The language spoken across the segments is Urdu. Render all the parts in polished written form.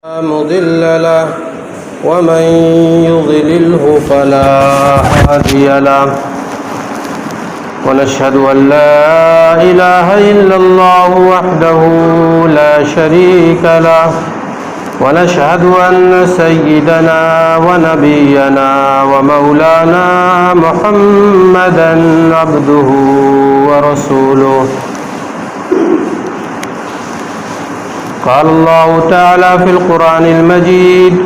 مضل له ومن يضلله فلا هادي له ونشهد أن لا إله إلا الله وحده لا شريك له ونشهد أن سيدنا ونبينا ومولانا محمدا عبده ورسوله. قال الله تعالى في القرآن المجيد: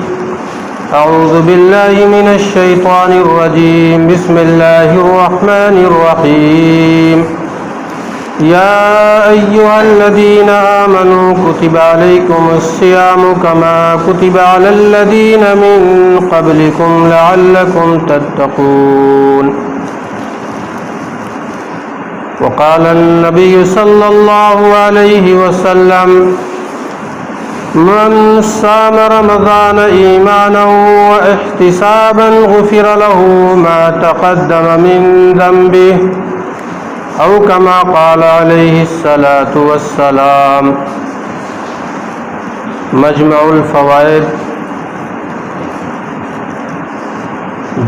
أعوذ بالله من الشيطان الرجيم. بسم الله الرحمن الرحيم. يا أيها الذين آمنوا كتب عليكم الصيام كما كتب على الذين من قبلكم لعلكم تتقون. وقال النبي صلى الله عليه وسلم: من صام رمضان إيمانا واحتسابا غفر له ما تقدم من ذنبه أو كما قال عليه الصلاة والسلام. مجمع الفوائد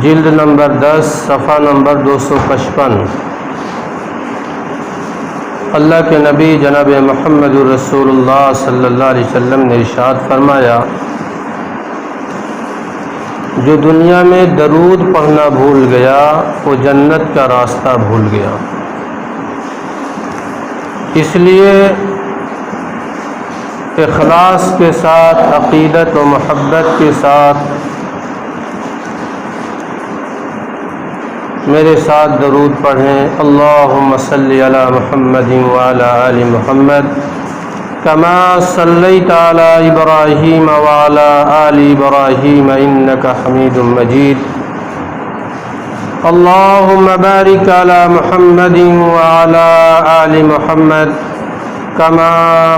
جلد نمبر 10 صفحہ نمبر 255. اللہ کے نبی جناب محمد رسول اللہ صلی اللہ علیہ وسلم نے ارشاد فرمایا: جو دنیا میں درود پڑھنا بھول گیا وہ جنت کا راستہ بھول گیا. اس لیے اخلاص کے ساتھ، عقیدت و محبت کے ساتھ میرے ساتھ درود پڑھیں. اللہم صلی علی محمد وعلی آل محمد کما صلیت علی ابراہیم وعلی آل ابراہیم انک حمید مجید. اللہم بارک علی محمد وعلی آل محمد کما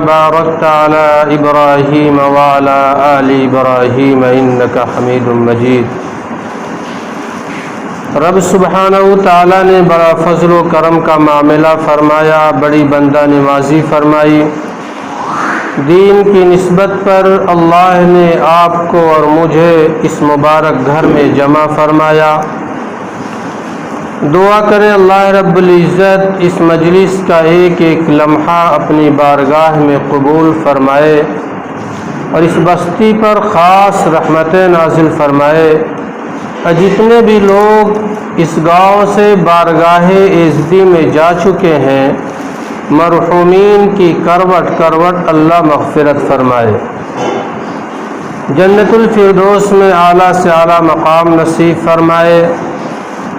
بارکت علی ابراہیم وعلی آل ابراہیم انک حمید مجید. رب سبحانہ تعالیٰ نے بڑا فضل و کرم کا معاملہ فرمایا، بڑی بندہ نوازی فرمائی. دین کی نسبت پر اللہ نے آپ کو اور مجھے اس مبارک گھر میں جمع فرمایا. دعا کریں اللہ رب العزت اس مجلس کا ایک ایک لمحہ اپنی بارگاہ میں قبول فرمائے اور اس بستی پر خاص رحمتیں نازل فرمائے. جتنے بھی لوگ اس گاؤں سے بارگاہ عزتی میں جا چکے ہیں، مرحومین کی کروٹ کروٹ اللہ مغفرت فرمائے، جنت الفردوس میں اعلیٰ سے اعلیٰ مقام نصیب فرمائے،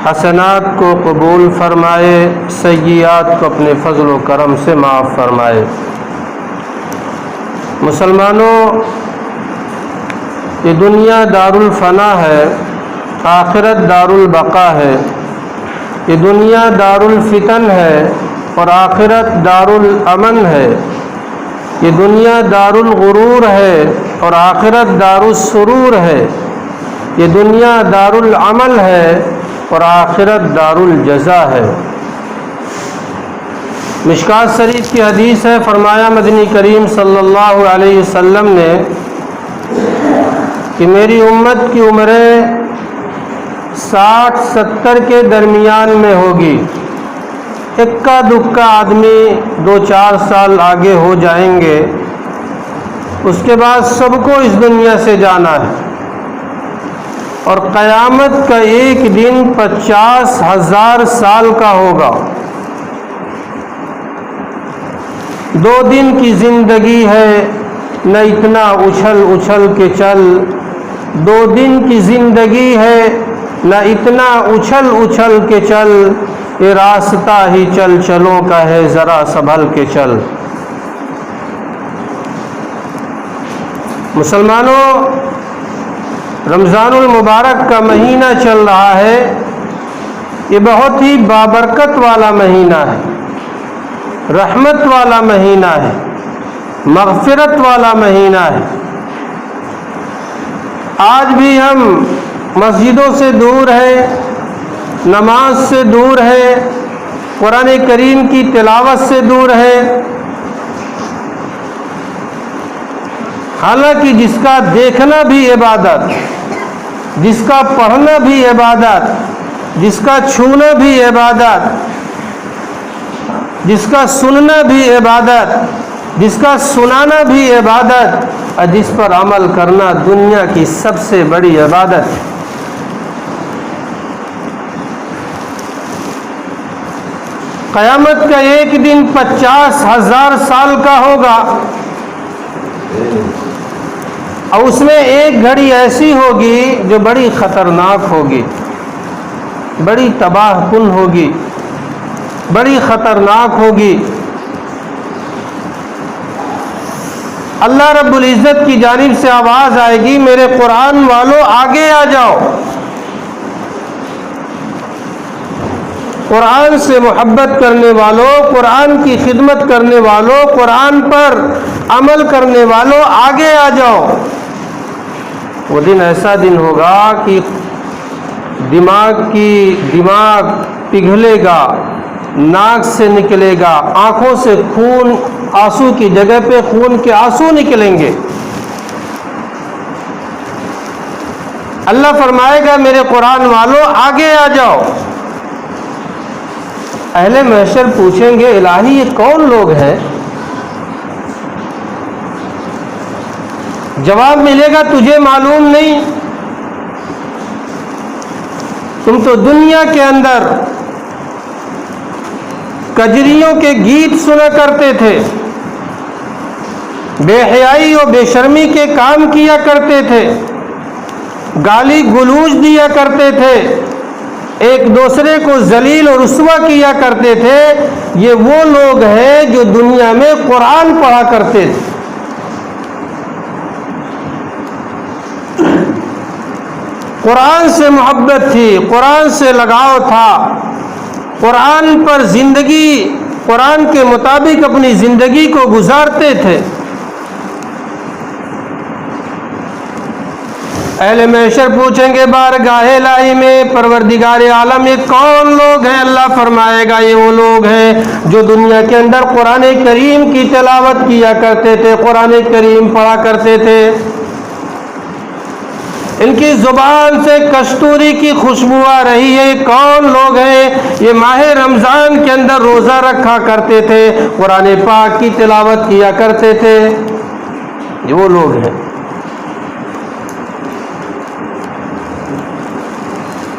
حسنات کو قبول فرمائے، سیئات کو اپنے فضل و کرم سے معاف فرمائے. مسلمانوں، یہ دنیا دار الفنا ہے، آخرت دار البقا ہے. یہ دنیا دار الفتن ہے اور آخرت دار الامن ہے. یہ دنیا دار الغرور ہے اور آخرت دار السرور ہے. یہ دنیا دار العمل ہے اور آخرت دار الجزا ہے. مشکات شریف کی حدیث ہے، فرمایا مدنی کریم صلی اللہ علیہ وسلم نے کہ میری امت کی عمریں 60-70 کے درمیان میں ہوگی. اکا دکا آدمی 2-4 سال آگے ہو جائیں گے، اس کے بعد سب کو اس دنیا سے جانا ہے. اور قیامت کا ایک دن 50,000 سال کا ہوگا. 2 دن کی زندگی ہے، نہ اتنا اچھل اچھل کے چل. 2 دن کی زندگی ہے، نہ اتنا اچھل اچھل کے چل. یہ راستہ ہی چل چلوں کا ہے، ذرا سنبھل کے چل. مسلمانوں، رمضان المبارک کا مہینہ چل رہا ہے. یہ بہت ہی بابرکت والا مہینہ ہے، رحمت والا مہینہ ہے، مغفرت والا مہینہ ہے. آج بھی ہم مسجدوں سے دور ہے، نماز سے دور ہے، قرآن کریم کی تلاوت سے دور ہے. حالانکہ جس کا دیکھنا بھی عبادت، جس کا پڑھنا بھی عبادت، جس کا چھونا بھی عبادت، جس کا سننا بھی عبادت، جس کا سنانا بھی عبادت، اور جس پر عمل کرنا دنیا کی سب سے بڑی عبادت ہے۔ قیامت کا ایک دن 50,000 سال کا ہوگا، اور اس میں ایک گھڑی ایسی ہوگی جو بڑی خطرناک ہوگی، بڑی تباہ کن ہوگی، بڑی خطرناک ہوگی۔ اللہ رب العزت کی جانب سے آواز آئے گی، میرے قرآن والو آگے آ جاؤ، قرآن سے محبت کرنے والوں، قرآن کی خدمت کرنے والوں، قرآن پر عمل کرنے والوں آگے آ جاؤ۔ وہ دن ایسا دن ہوگا کہ دماغ پگھلے گا، ناک سے نکلے گا، آنکھوں سے خون، آنسو کی جگہ پہ خون کے آنسو نکلیں گے۔ اللہ فرمائے گا میرے قرآن والوں آگے آ جاؤ۔ اہل محشر پوچھیں گے الہی یہ کون لوگ ہیں؟ جواب ملے گا تجھے معلوم نہیں، تم تو دنیا کے اندر کجریوں کے گیت سنا کرتے تھے، بے حیائی اور بے شرمی کے کام کیا کرتے تھے، گالی گلوچ دیا کرتے تھے، ایک دوسرے کو ذلیل اور رسوا کیا کرتے تھے۔ یہ وہ لوگ ہیں جو دنیا میں قرآن پڑھا کرتے تھے۔ قرآن سے محبت تھی، قرآن سے لگاؤ تھا، قرآن پر زندگی، قرآن کے مطابق اپنی زندگی کو گزارتے تھے۔ اہل محشر پوچھیں گے بارگاہ الہی میں پروردگار عالم یہ کون لوگ ہیں؟ اللہ فرمائے گا یہ وہ لوگ ہیں جو دنیا کے اندر قرآن کریم کی تلاوت کیا کرتے تھے، قرآن کریم پڑھا کرتے تھے، ان کی زبان سے کستوری کی خوشبو آ رہی ہے۔ کون لوگ ہیں؟ یہ ماہ رمضان کے اندر روزہ رکھا کرتے تھے، قرآن پاک کی تلاوت کیا کرتے تھے، یہ وہ لوگ ہیں۔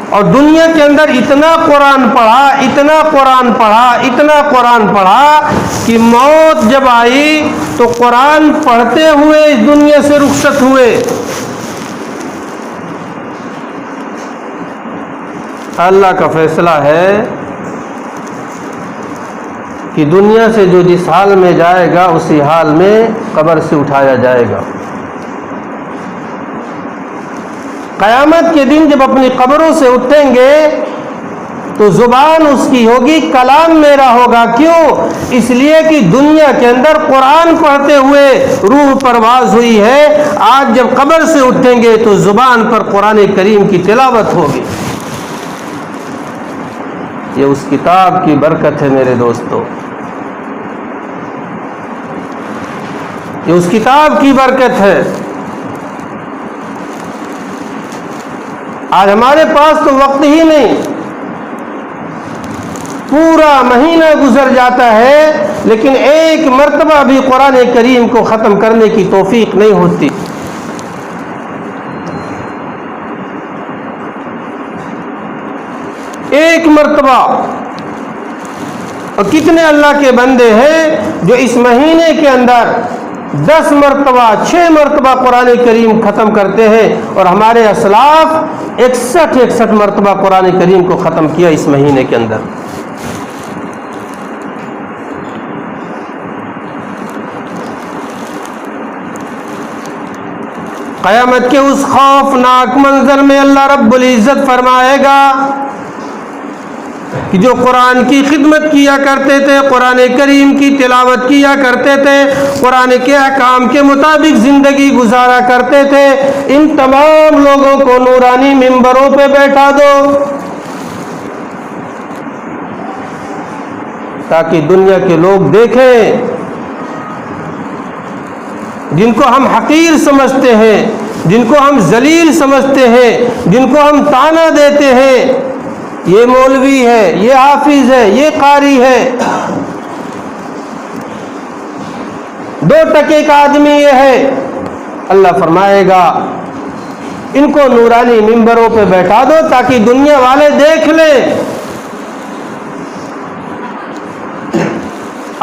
اور دنیا کے اندر اتنا قرآن پڑھا، اتنا قرآن پڑھا، اتنا قرآن پڑھا کہ موت جب آئی تو قرآن پڑھتے ہوئے اس دنیا سے رخصت ہوئے۔ اللہ کا فیصلہ ہے کہ دنیا سے جو جس حال میں جائے گا اسی حال میں قبر سے اٹھایا جائے گا۔ قیامت کے دن جب اپنی قبروں سے اٹھیں گے تو زبان اس کی ہوگی کلام میرا ہوگا، کیوں؟ اس لیے کہ دنیا کے اندر قرآن پڑھتے ہوئے روح پرواز ہوئی ہے، آج جب قبر سے اٹھیں گے تو زبان پر قرآن کریم کی تلاوت ہوگی۔ یہ اس کتاب کی برکت ہے میرے دوستو، یہ اس کتاب کی برکت ہے۔ آج ہمارے پاس تو وقت ہی نہیں، پورا مہینہ گزر جاتا ہے لیکن ایک مرتبہ بھی قرآن کریم کو ختم کرنے کی توفیق نہیں ہوتی۔ ایک مرتبہ، اور کتنے اللہ کے بندے ہیں جو اس مہینے کے اندر 10 مرتبہ 6 مرتبہ قرآن کریم ختم کرتے ہیں، اور ہمارے اسلاف 61 مرتبہ قرآن کریم کو ختم کیا اس مہینے کے اندر۔ قیامت کے اس خوفناک منظر میں اللہ رب العزت فرمائے گا کہ جو قرآن کی خدمت کیا کرتے تھے، قرآن کریم کی تلاوت کیا کرتے تھے، قرآن کے احکام کے مطابق زندگی گزارا کرتے تھے، ان تمام لوگوں کو نورانی ممبروں پہ بیٹھا دو تاکہ دنیا کے لوگ دیکھیں جن کو ہم حقیر سمجھتے ہیں، جن کو ہم ذلیل سمجھتے ہیں، جن کو ہم طعنہ دیتے ہیں، یہ مولوی ہے، یہ حافظ ہے، یہ قاری ہے، 2 ٹکے کا آدمی یہ ہے، اللہ فرمائے گا ان کو نورانی ممبروں پہ بیٹھا دو تاکہ دنیا والے دیکھ لیں۔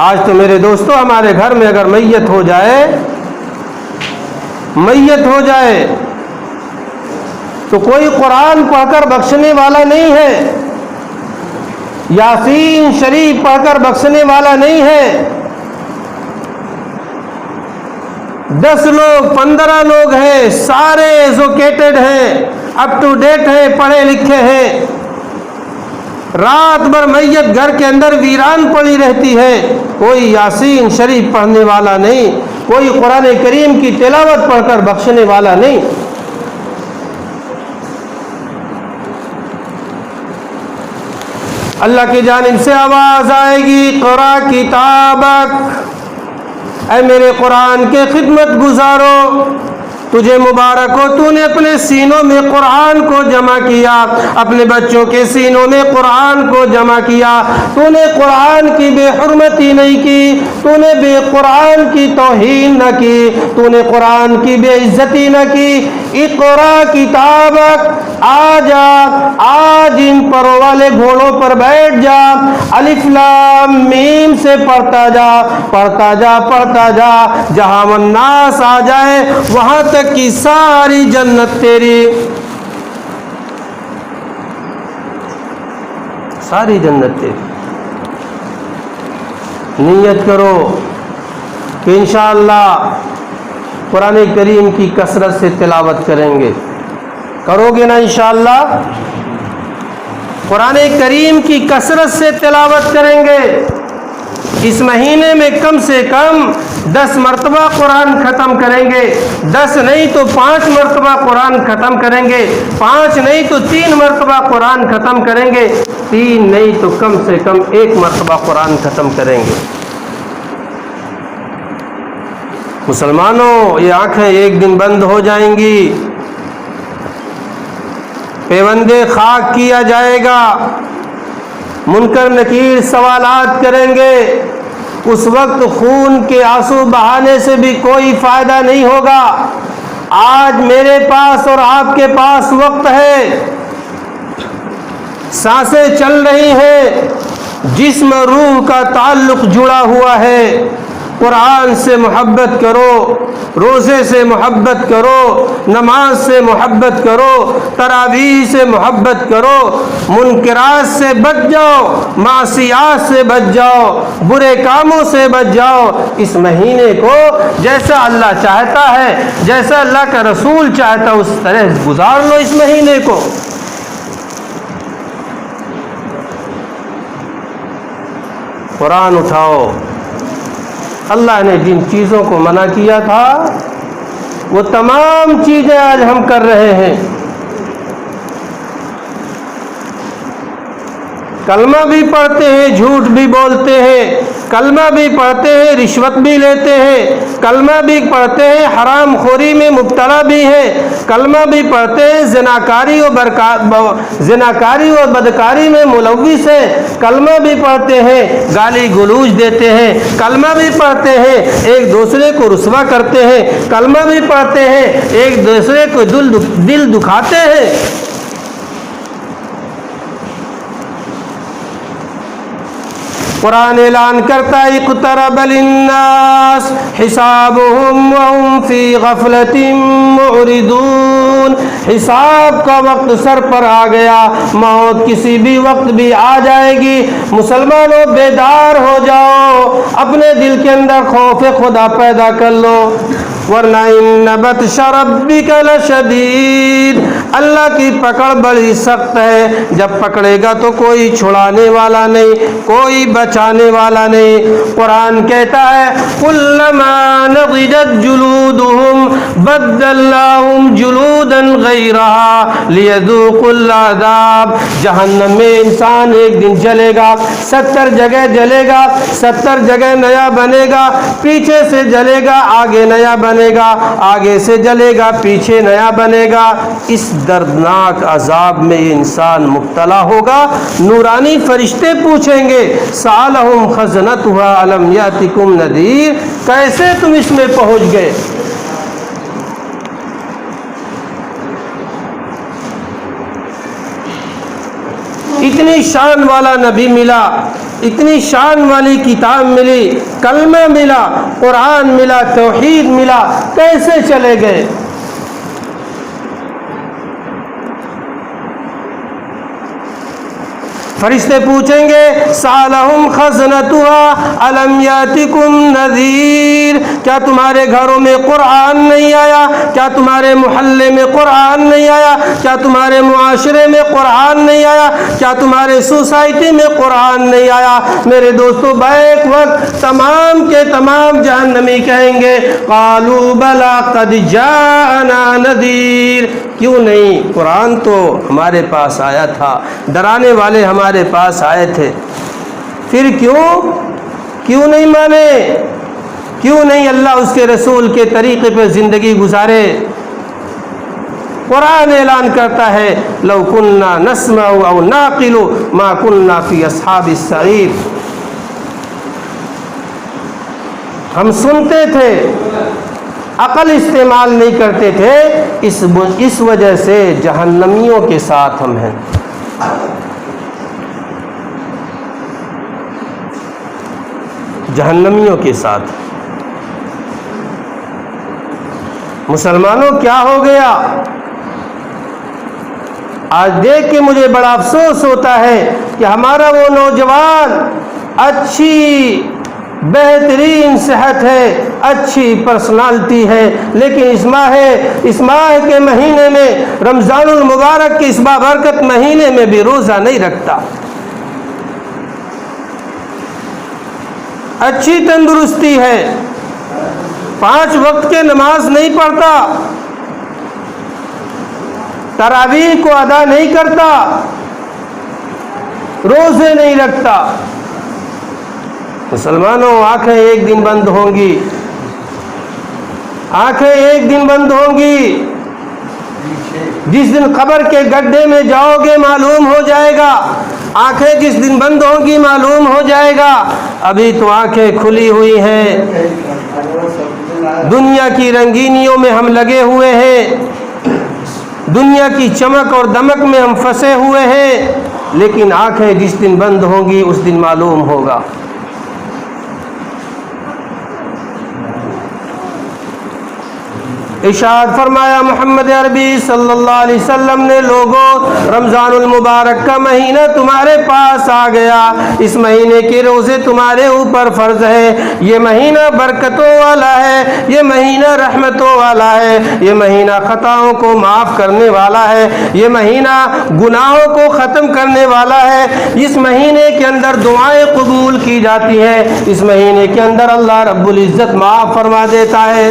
آج تو میرے دوستو ہمارے گھر میں اگر میت ہو جائے تو کوئی قرآن پڑھ کر بخشنے والا نہیں ہے، یاسین شریف پڑھ کر بخشنے والا نہیں ہے۔ 10 لوگ 15 لوگ ہیں، سارے ایجوکیٹڈ ہیں، اپ ٹو ڈیٹ ہیں، پڑھے لکھے ہیں، رات بھر میت گھر کے اندر ویران پڑی رہتی ہے، کوئی یاسین شریف پڑھنے والا نہیں، کوئی قرآن کریم کی تلاوت پڑھ کر بخشنے والا نہیں۔ اللہ کی جانب سے آواز آئے گی، قرأ کتابک، اے میرے قرآن کے خدمت گزارو، تجھے مبارک ہو، تو نے اپنے سینوں میں قرآن کو جمع کیا، اپنے بچوں کے سینوں میں قرآن کو جمع کیا، تو نے قرآن کی بے حرمتی نہیں کی، تو نے بے قرآن کی توہین نہ کی، تو نے قرآن کی بے عزتی نہ کی۔ اقرا کتابک، آج ان پروں والے گھوڑوں پر بیٹھ جا، الف لام میم سے پڑھتا جا، جہاں الناس آ جائے وہاں تک کی ساری جنت تیری، ساری جنت تیری۔ نیت کرو کہ انشاءاللہ قرآن کریم کی کثرت سے تلاوت کریں گے، کرو گے نا انشاءاللہ؟ قرآن کریم کی کثرت سے تلاوت کریں گے، اس مہینے میں کم سے کم 10 مرتبہ قرآن ختم کریں گے، 10 نہیں تو 5 مرتبہ قرآن ختم کریں گے، 5 نہیں تو 3 مرتبہ قرآن ختم کریں گے، 3 نہیں تو کم سے کم 1 مرتبہ قرآن ختم کریں گے۔ مسلمانوں، یہ آنکھیں ایک دن بند ہو جائیں گی، پیوندے خاک کیا جائے گا، منکر نکیر سوالات کریں گے، اس وقت خون کے آنسو بہانے سے بھی کوئی فائدہ نہیں ہوگا۔ آج میرے پاس اور آپ کے پاس وقت ہے، سانسیں چل رہی ہیں، جسم روح کا تعلق جڑا ہوا ہے، قرآن سے محبت کرو، روزے سے محبت کرو، نماز سے محبت کرو، تراویح سے محبت کرو، منکرات سے بچ جاؤ، معصیات سے بچ جاؤ، برے کاموں سے بچ جاؤ۔ اس مہینے کو جیسا اللہ چاہتا ہے، جیسا اللہ کا رسول چاہتا ہے، اس طرح گزار لو اس مہینے کو۔ قرآن اٹھاؤ۔ اللہ نے جن چیزوں کو منع کیا تھا وہ تمام چیزیں آج ہم کر رہے ہیں۔ کلمہ بھی پڑھتے ہیں، جھوٹ بھی بولتے ہیں، کلمہ بھی پڑھتے ہیں، رشوت بھی لیتے ہیں، کلمہ بھی پڑھتے ہیں، حرام خوری میں مبتلا بھی ہیں، کلمہ بھی پڑھتے ہیں، زناکاری اور بدکاری میں ملوث ہیں، کلمہ بھی پڑھتے ہیں، گالی گلوچ دیتے ہیں، کلمہ بھی پڑھتے ہیں، ایک دوسرے کو رسوا کرتے ہیں، کلمہ بھی پڑھتے ہیں، ایک دوسرے کو دل دکھاتے ہیں۔ قرآن اعلان کرتا ہے، اقترب للناس حسابهم وهم فی غفلۃ معرضون۔ حساب کا وقت سر پر آ گیا، موت کسی بھی وقت بھی آ جائے گی۔ مسلمانوں، بیدار ہو جاؤ، اپنے دل کے اندر خوف خدا پیدا کر لو، ورنہ ان بطش ربک لشدید، اللہ کی پکڑ بڑی سخت ہے، جب پکڑے گا تو کوئی چھڑانے والا نہیں، کوئی بچانے والا نہیں۔ قرآن کہتا ہے، کلما نضجت جلودهم بدلناهم جلودا غیرها لیذوقوا العذاب۔ جہنم میں انسان ایک دن جلے گا، 70 جگہ جلے گا، 70 جگہ نیا بنے گا، پیچھے سے جلے گا، آگے نیا بنے بنے گا، آگے سے جلے گا، پیچھے نیا بنے گا۔ اس دردناک عذاب میں یہ انسان مبتلا ہوگا۔ نورانی فرشتے پوچھیں گے سألہم خزنتها الم یاتکم نذیر، کیسے تم اس میں پہنچ گئے؟ اتنی شان والا نبی ملا، اتنی شان والی کتاب ملی، کلمہ ملا، قرآن ملا، توحید ملا، کیسے چلے گئے؟ فرشتے پوچھیں گے سألہم خزنتها الم یاتکم نذیر، کیا تمہارے گھروں میں قرآن نہیں آیا؟ کیا تمہارے محلے میں قرآن نہیں آیا؟ کیا تمہارے معاشرے میں قرآن نہیں آیا؟ کیا تمہارے سوسائٹی میں قرآن نہیں آیا؟ میرے دوستو بیک وقت تمام کے تمام جہنمی کہیں گے قالوا بلا قد جاءنا نذیر، کیوں نہیں؟ قرآن تو ہمارے پاس آیا تھا، ڈرانے والے ہمارے پاس آئے تھے، پھر کیوں نہیں مانے؟ کیوں نہیں اللہ اس کے رسول کے طریقے پہ زندگی گزارے؟ قرآن اعلان کرتا ہے لو کننا نسمع او نعقل ما کننا فی اصحاب السعیر، ہم سنتے تھے، عقل استعمال نہیں کرتے تھے، اس وجہ سے جہنمیوں کے ساتھ ہم ہیں۔ جہنمیوں کے ساتھ۔ مسلمانوں کیا ہو گیا؟ آج دیکھ کے مجھے بڑا افسوس ہوتا ہے کہ ہمارا وہ نوجوان اچھی بہترین صحت ہے، اچھی پرسنالٹی ہے، لیکن اس ماہ کے مہینے میں، رمضان المبارک کے اس بابرکت مہینے میں بھی روزہ نہیں رکھتا، اچھی تندرستی ہے، 5 وقت کے نماز نہیں پڑھتا، تراویح کو ادا نہیں کرتا، روزے نہیں رکھتا۔ مسلمانوں آنکھیں ایک دن بند ہوں گی، آنکھیں ایک دن بند ہوں گی، جس دن قبر کے گڈھے میں جاؤ گے معلوم ہو جائے گا، آنکھیں جس دن بند ہوں گی معلوم ہو جائے گا۔ ابھی تو آنکھیں کھلی ہوئی ہیں، دنیا کی رنگینیوں میں ہم لگے ہوئے ہیں، دنیا کی چمک اور دمک میں ہم پھنسے ہوئے ہیں، لیکن آنکھیں جس دن بند ہوں گی اس دن معلوم ہوگا۔ ارشاد فرمایا محمد عربی صلی اللہ علیہ وسلم نے لوگوں رمضان المبارک کا مہینہ تمہارے پاس آ گیا، اس مہینے کے روزے تمہارے اوپر فرض ہے، یہ مہینہ برکتوں والا ہے، یہ مہینہ رحمتوں والا ہے، یہ مہینہ خطاؤں کو معاف کرنے والا ہے، یہ مہینہ گناہوں کو ختم کرنے والا ہے، اس مہینے کے اندر دعائیں قبول کی جاتی ہیں، اس مہینے کے اندر اللہ رب العزت معاف فرما دیتا ہے۔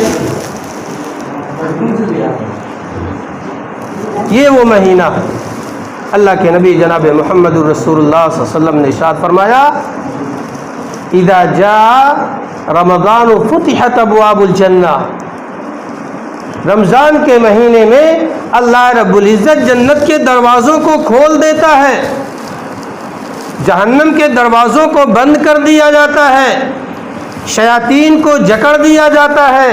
یہ وہ مہینہ اللہ کے نبی جناب محمد الرسول اللہ صلی اللہ علیہ وسلم نے ارشاد فرمایا اذا جاء رمضان فتحت ابواب الجنہ، رمضان کے مہینے میں اللہ رب العزت جنت کے دروازوں کو کھول دیتا ہے، جہنم کے دروازوں کو بند کر دیا جاتا ہے، شیاطین کو جکڑ دیا جاتا ہے،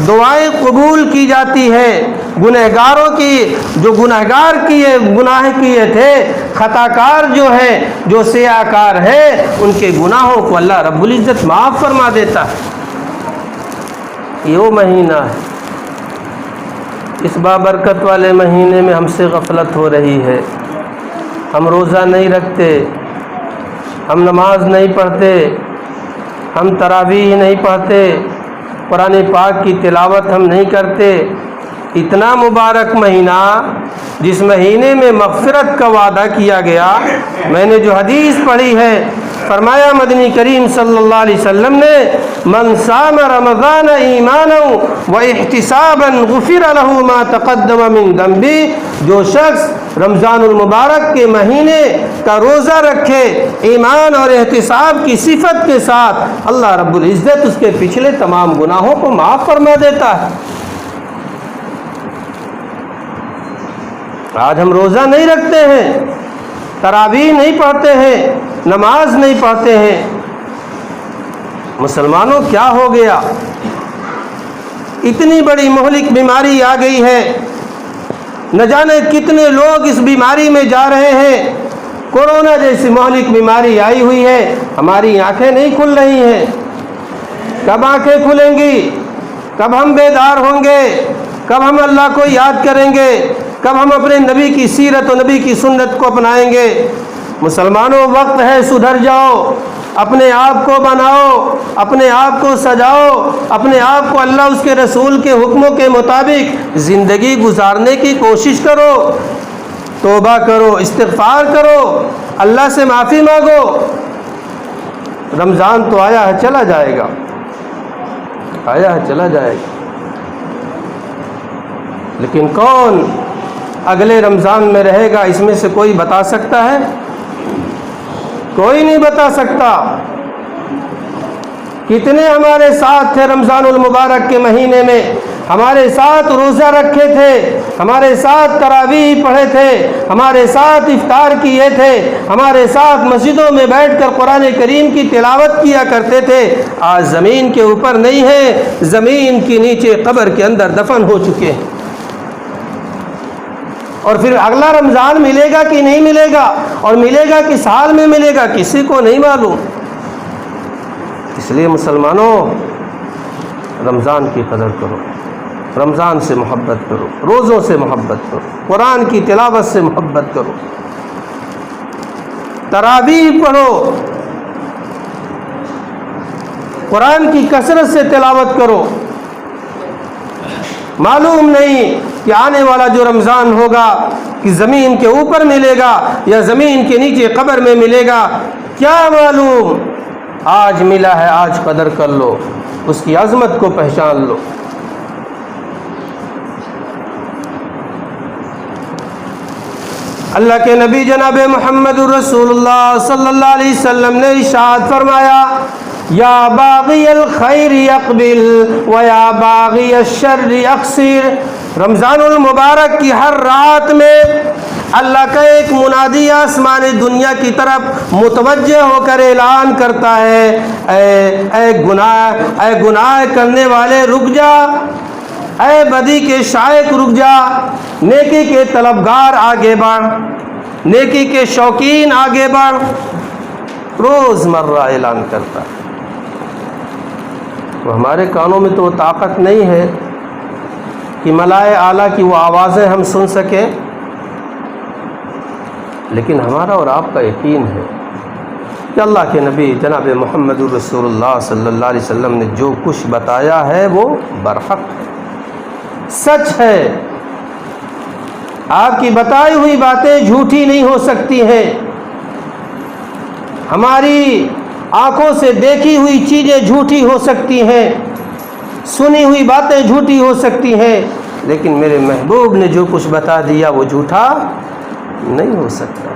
دعائیں قبول کی جاتی ہے، گنہگاروں کی جو گناہ کیے تھے، خطا کار جو ہیں، جو سیاہ کار ہیں، ان کے گناہوں کو اللہ رب العزت معاف فرما دیتا ہے۔ یہ وہ مہینہ ہے، اس بابرکت والے مہینے میں ہم سے غفلت ہو رہی ہے، ہم روزہ نہیں رکھتے، ہم نماز نہیں پڑھتے، ہم تراویح نہیں پڑھتے، قرآن پاک کی تلاوت ہم نہیں کرتے۔ اتنا مبارک مہینہ جس مہینے میں مغفرت کا وعدہ کیا گیا، میں نے جو حدیث پڑھی ہے فرمایا مدنی کریم صلی اللہ علیہ وسلم نے من صام رمضان ایمانا و احتسابا غفر له ما تقدم من ذنبه، جو شخص رمضان المبارک کے مہینے کا روزہ رکھے ایمان اور احتساب کی صفت کے ساتھ، اللہ رب العزت اس کے پچھلے تمام گناہوں کو معاف فرما دیتا ہے۔ آج ہم روزہ نہیں رکھتے ہیں، تراویح نہیں پڑھتے ہیں، نماز نہیں پڑھتے ہیں۔ مسلمانوں کیا ہو گیا؟ اتنی بڑی مہلک بیماری آ گئی ہے، نہ جانے کتنے لوگ اس بیماری میں جا رہے ہیں۔ کورونا جیسی مہلک بیماری آئی ہوئی ہے، ہماری آنکھیں نہیں کھل رہی ہیں۔ کب آنکھیں کھلیں گی؟ کب ہم بیدار ہوں گے؟ کب ہم اللہ کو یاد کریں گے؟ کب ہم اپنے نبی کی سیرت و نبی کی سنت کو اپنائیں گے؟ مسلمانوں وقت ہے، سدھر جاؤ، اپنے آپ کو بناؤ، اپنے آپ کو سجاؤ، اپنے آپ کو اللہ اس کے رسول کے حکموں کے مطابق زندگی گزارنے کی کوشش کرو، توبہ کرو، استغفار کرو، اللہ سے معافی مانگو۔ رمضان تو آیا ہے، چلا جائے گا، آیا ہے، چلا جائے گا، لیکن کون اگلے رمضان میں رہے گا؟ اس میں سے کوئی بتا سکتا ہے؟ کوئی نہیں بتا سکتا۔ کتنے ہمارے ساتھ تھے رمضان المبارک کے مہینے میں، ہمارے ساتھ روزہ رکھے تھے، ہمارے ساتھ تراویح پڑھے تھے، ہمارے ساتھ افطار کیے تھے، ہمارے ساتھ مسجدوں میں بیٹھ کر قرآن کریم کی تلاوت کیا کرتے تھے۔ آج زمین کے اوپر نہیں ہے، زمین کے نیچے قبر کے اندر دفن ہو چکے ہیں۔ اور پھر اگلا رمضان ملے گا کہ نہیں ملے گا، اور ملے گا کس حال میں ملے گا، کسی کو نہیں معلوم۔ اس لیے مسلمانوں رمضان کی قدر کرو، رمضان سے محبت کرو، روزوں سے محبت کرو، قرآن کی تلاوت سے محبت کرو، تراویح پڑھو، قرآن کی کثرت سے تلاوت کرو۔ معلوم نہیں کہ آنے والا جو رمضان ہوگا کہ زمین کے اوپر ملے گا یا زمین کے نیچے قبر میں ملے گا، کیا معلوم؟ آج ملا ہے، آج قدر کر لو، اس کی عظمت کو پہچان لو۔ اللہ کے نبی جناب محمد رسول اللہ صلی اللہ علیہ وسلم نے ارشاد فرمایا، یا باغی الخیر اقبل و یا باغی الشر اقصر۔ رمضان المبارک کی ہر رات میں اللہ کا ایک منادی آسمان دنیا کی طرف متوجہ ہو کر اعلان کرتا ہے، اے گناہ کرنے والے رک جا، اے بدی کے شائق رک جا، نیکی کے طلبگار آگے بڑھ، نیکی کے شوقین آگے بڑھ۔ روز مرہ اعلان کرتا ہے۔ تو ہمارے کانوں میں تو وہ طاقت نہیں ہے کہ ملائے اعلیٰ کی وہ آوازیں ہم سن سکیں، لیکن ہمارا اور آپ کا یقین ہے کہ اللہ کے نبی جناب محمد رسول اللہ صلی اللہ علیہ وسلم نے جو کچھ بتایا ہے وہ برحق ہے، سچ ہے۔ آپ کی بتائی ہوئی باتیں جھوٹی نہیں ہو سکتی ہیں، ہماری آنکھوں سے دیکھی ہوئی چیزیں جھوٹی ہو سکتی ہیں، سنی ہوئی باتیں جھوٹی ہو سکتی ہیں، لیکن میرے محبوب نے جو کچھ بتا دیا وہ جھوٹا نہیں ہو سکتا۔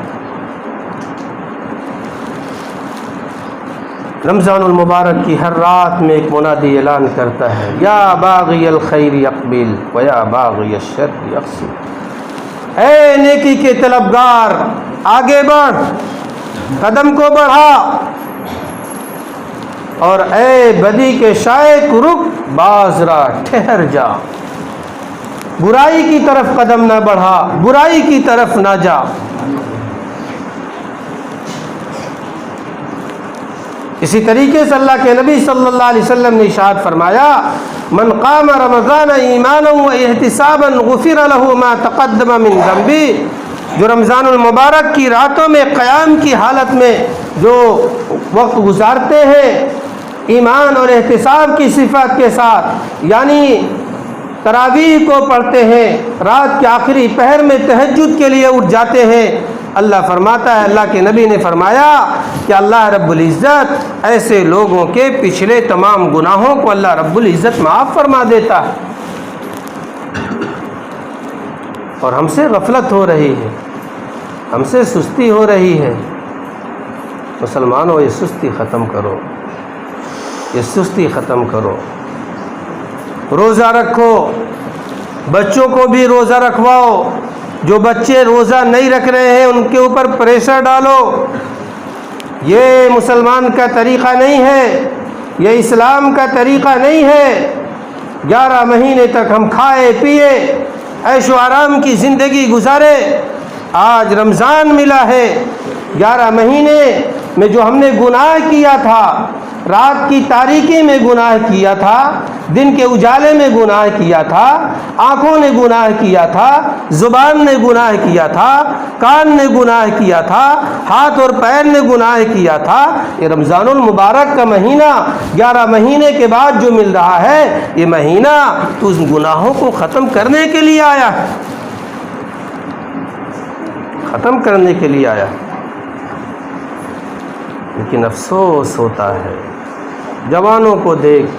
رمضان المبارک کی ہر رات میں ایک منادی اعلان کرتا ہے، یا باغی الخیر اقبل و یا باغی الشر اقصر۔ اے نیکی کے طلبگار آگے بڑھ، قدم کو بڑھا، اور اے بدی کے شائق رک، باز رہ، ٹھہر جا، برائی کی طرف قدم نہ بڑھا، برائی کی طرف نہ جا۔ اسی طریقے سے اللہ کے نبی صلی اللہ علیہ وسلم نے ارشاد فرمایا، من قام رمضان ایمانا و احتسابا غفر له ما تقدم من ذنبه۔ جو رمضان المبارک کی راتوں میں قیام کی حالت میں جو وقت گزارتے ہیں ایمان اور احتساب کی صفات کے ساتھ، یعنی تراویح کو پڑھتے ہیں، رات کے آخری پہر میں تہجد کے لیے اٹھ جاتے ہیں، اللہ فرماتا ہے، اللہ کے نبی نے فرمایا کہ اللہ رب العزت ایسے لوگوں کے پچھلے تمام گناہوں کو اللہ رب العزت معاف فرما دیتا ہے۔ اور ہم سے غفلت ہو رہی ہے، ہم سے سستی ہو رہی ہے۔ مسلمانوں، یہ سستی ختم کرو، یہ سستی ختم کرو۔ روزہ رکھو، بچوں کو بھی روزہ رکھواؤ۔ جو بچے روزہ نہیں رکھ رہے ہیں ان کے اوپر پریشر ڈالو۔ یہ مسلمان کا طریقہ نہیں ہے، یہ اسلام کا طریقہ نہیں ہے۔ 11 مہینے تک ہم کھائے پیے، عیش و آرام کی زندگی گزارے۔ آج رمضان ملا ہے، 11 مہینے میں جو ہم نے گناہ کیا تھا، رات کی تاریکی میں گناہ کیا تھا، دن کے اجالے میں گناہ کیا تھا، آنکھوں نے گناہ کیا تھا، زبان نے گناہ کیا تھا، کان نے گناہ کیا تھا، ہاتھ اور پیر نے گناہ کیا تھا۔ یہ رمضان المبارک کا مہینہ 11 مہینے کے بعد جو مل رہا ہے، یہ مہینہ تو اس گناہوں کو ختم کرنے کے لیے آیا ہے، ختم کرنے کے لیے آیا ہے۔ لیکن افسوس ہوتا ہے جوانوں کو دیکھ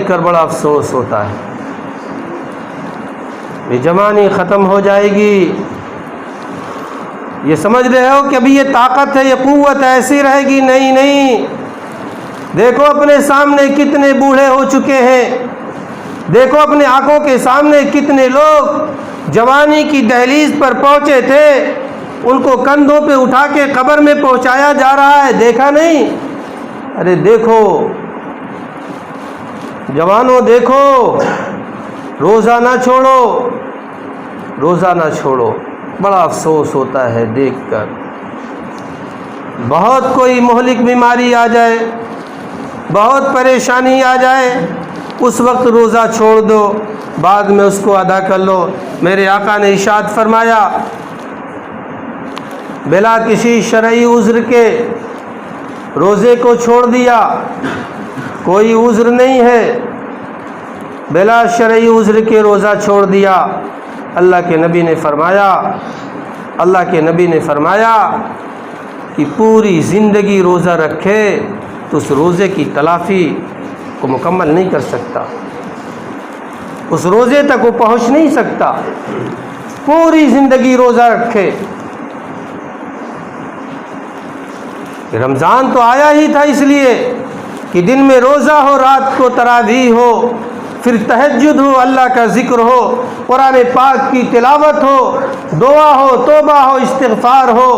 کر بڑا افسوس ہوتا ہے۔ یہ جوانی ختم ہو جائے گی، یہ سمجھ رہے ہو کہ ابھی یہ طاقت ہے، یہ قوت ایسی رہے گی؟ نہیں۔ دیکھو اپنے سامنے کتنے بوڑھے ہو چکے ہیں، دیکھو اپنے آنکھوں کے سامنے کتنے لوگ جوانی کی دہلیز پر پہنچے تھے، ان کو کندھوں پہ اٹھا کے قبر میں پہنچایا جا رہا ہے، دیکھا نہیں؟ ارے دیکھو جوانوں، دیکھو، روزہ نہ چھوڑو، روزہ نہ چھوڑو۔ بڑا افسوس ہوتا ہے دیکھ کر۔ بہت کوئی مہلک بیماری آ جائے، بہت پریشانی آ جائے، اس وقت روزہ چھوڑ دو، بعد میں اس کو ادا کر لو۔ میرے آقا نے ارشاد فرمایا، بلا کسی شرعی عذر کے روزے کو چھوڑ دیا، کوئی عذر نہیں ہے، بلا شرعی عذر کے روزہ چھوڑ دیا، اللہ کے نبی نے فرمایا کہ پوری زندگی روزہ رکھے تو اس روزے کی تلافی کو مکمل نہیں کر سکتا، اس روزے تک وہ پہنچ نہیں سکتا۔ پوری زندگی روزہ رکھے۔ رمضان تو آیا ہی تھا اس لیے کہ دن میں روزہ ہو، رات کو تراویح ہو، پھر تہجد ہو، اللہ کا ذکر ہو، قرآن پاک کی تلاوت ہو، دعا ہو، توبہ ہو، استغفار ہو،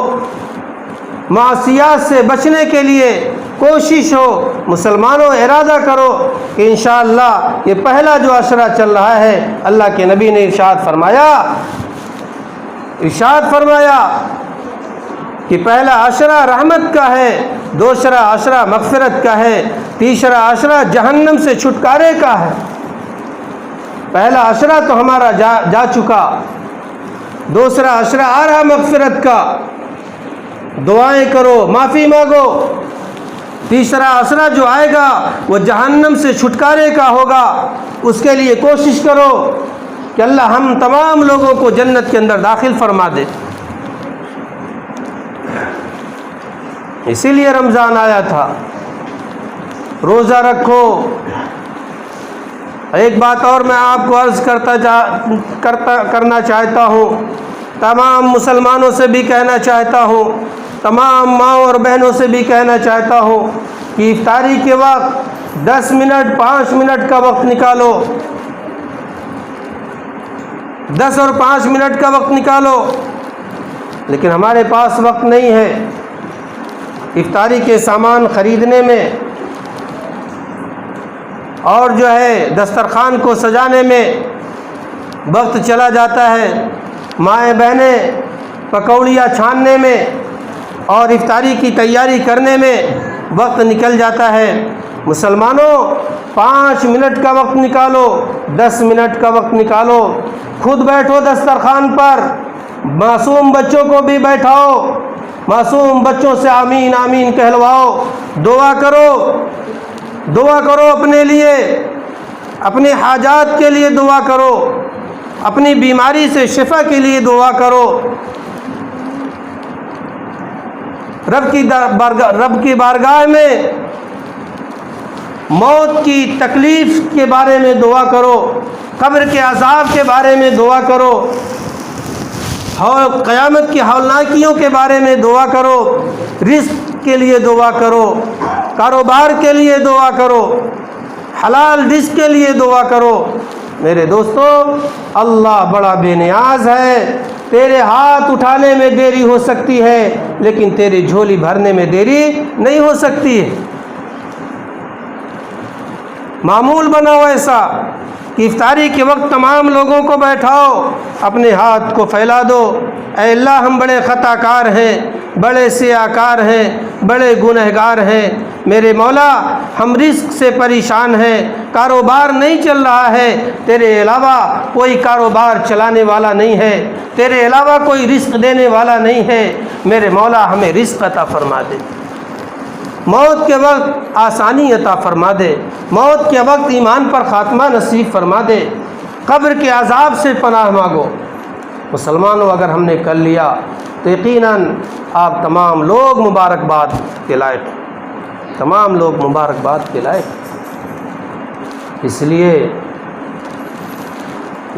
معصیات سے بچنے کے لیے کوشش ہو۔ مسلمانوں، ارادہ کرو کہ انشاءاللہ یہ پہلا جو عشرہ چل رہا ہے، اللہ کے نبی نے ارشاد فرمایا کہ پہلا عشرہ رحمت کا ہے، دوسرا عشرہ مغفرت کا ہے، تیسرا عشرہ جہنم سے چھٹکارے کا ہے۔ پہلا عشرہ تو ہمارا جا چکا، دوسرا عشرہ آ رہا مغفرت کا، دعائیں کرو، معافی مانگو۔ تیسرا عشرہ جو آئے گا وہ جہنم سے چھٹکارے کا ہوگا، اس کے لیے کوشش کرو کہ اللہ ہم تمام لوگوں کو جنت کے اندر داخل فرما دے۔ اسی لیے رمضان آیا تھا۔ روزہ رکھو۔ ایک بات اور میں آپ کو عرض کرنا چاہتا ہوں، تمام مسلمانوں سے بھی کہنا چاہتا ہوں، تمام ماؤں اور بہنوں سے بھی کہنا چاہتا ہوں کہ افطاری کے وقت 10 منٹ 5 منٹ کا وقت نکالو، 10 اور 5 منٹ کا وقت نکالو۔ لیکن ہمارے پاس وقت نہیں ہے، افطاری کے سامان خریدنے میں اور جو ہے دسترخوان کو سجانے میں وقت چلا جاتا ہے، مائیں بہنیں پکوڑیاں چھاننے میں اور افطاری کی تیاری کرنے میں وقت نکل جاتا ہے۔ مسلمانوں، 5 منٹ کا وقت نکالو، 10 منٹ کا وقت نکالو، خود بیٹھو دسترخوان پر، معصوم بچوں کو بھی بیٹھاؤ، معصوم بچوں سے آمین آمین کہلواؤ، دعا کرو اپنے لیے، اپنے حاجات کے لیے دعا کرو۔ اپنی بیماری سے شفا کے لیے دعا کرو، رب کی بارگاہ میں موت کی تکلیف کے بارے میں دعا کرو، قبر کے عذاب کے بارے میں دعا کرو، قیامت کی ہولناکیوں کے بارے میں دعا کرو، رزق کے لیے دعا کرو، کاروبار کے لیے دعا کرو، حلال رزق کے لیے دعا کرو۔ میرے دوستو، اللہ بڑا بے نیاز ہے۔ تیرے ہاتھ اٹھانے میں دیری ہو سکتی ہے لیکن تیری جھولی بھرنے میں دیری نہیں ہو سکتی ہے۔ معمول بناؤ ایسا کہ افطاری کے وقت تمام لوگوں کو بیٹھاؤ، اپنے ہاتھ کو پھیلا دو، اے اللہ ہم بڑے خطا کار ہیں، بڑے سیاہ کار ہیں، بڑے گنہگار ہیں، میرے مولا ہم رزق سے پریشان ہیں، کاروبار نہیں چل رہا ہے، تیرے علاوہ کوئی کاروبار چلانے والا نہیں ہے، تیرے علاوہ کوئی رزق دینے والا نہیں ہے، میرے مولا ہمیں رزق عطا فرما دے، موت کے وقت آسانی عطا فرما دے، موت کے وقت ایمان پر خاتمہ نصیب فرما دے، قبر کے عذاب سے پناہ مانگو۔ مسلمانوں، اگر ہم نے کر لیا تو یقیناً آپ تمام لوگ مبارکباد کے لائق، تمام لوگ مبارکباد کے لائق۔ اس لیے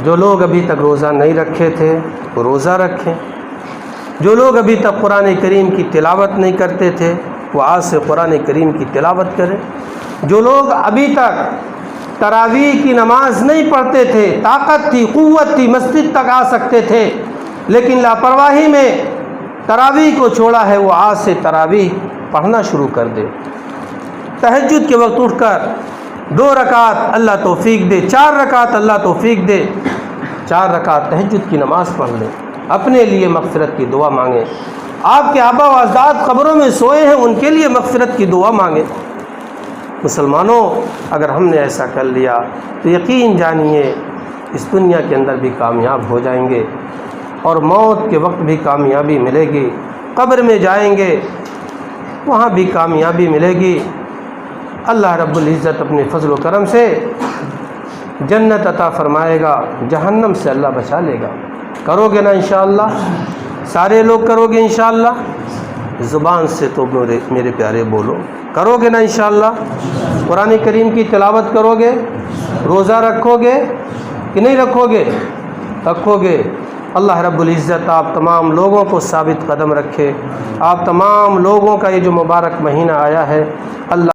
جو لوگ ابھی تک روزہ نہیں رکھے تھے وہ روزہ رکھیں، جو لوگ ابھی تک قرآن کریم کی تلاوت نہیں کرتے تھے وہ آج سے قرآن کریم کی تلاوت کریں، جو لوگ ابھی تک تراویح کی نماز نہیں پڑھتے تھے، طاقت تھی، قوت تھی، مسجد تک آ سکتے تھے لیکن لاپرواہی میں تراویح کو چھوڑا ہے، وہ آج سے تراویح پڑھنا شروع کر دے۔ تہجد کے وقت اٹھ کر 2 رکعت اللہ توفیق دے، 4 رکعت اللہ توفیق دے، 4 رکعت تہجد کی نماز پڑھ لیں، اپنے لیے مغفرت کی دعا مانگیں، آپ کے آبا و اجداد قبروں میں سوئے ہیں ان کے لیے مغفرت کی دعا مانگیں۔ مسلمانوں، اگر ہم نے ایسا کر لیا تو یقین جانیے اس دنیا کے اندر بھی کامیاب ہو جائیں گے اور موت کے وقت بھی کامیابی ملے گی، قبر میں جائیں گے وہاں بھی کامیابی ملے گی۔ اللہ رب العزت اپنے فضل و کرم سے جنت عطا فرمائے گا، جہنم سے اللہ بچا لے گا۔ کرو گے نا انشاءاللہ؟ سارے لوگ کرو گے انشاءاللہ؟ زبان سے تو میرے پیارے بولو، کرو گے نا انشاءاللہ؟ قرآن کریم کی تلاوت کرو گے، روزہ رکھو گے کہ نہیں رکھو گے؟ رکھو گے۔ اللہ رب العزت آپ تمام لوگوں کو ثابت قدم رکھے، آپ تمام لوگوں کا یہ جو مبارک مہینہ آیا ہے اللہ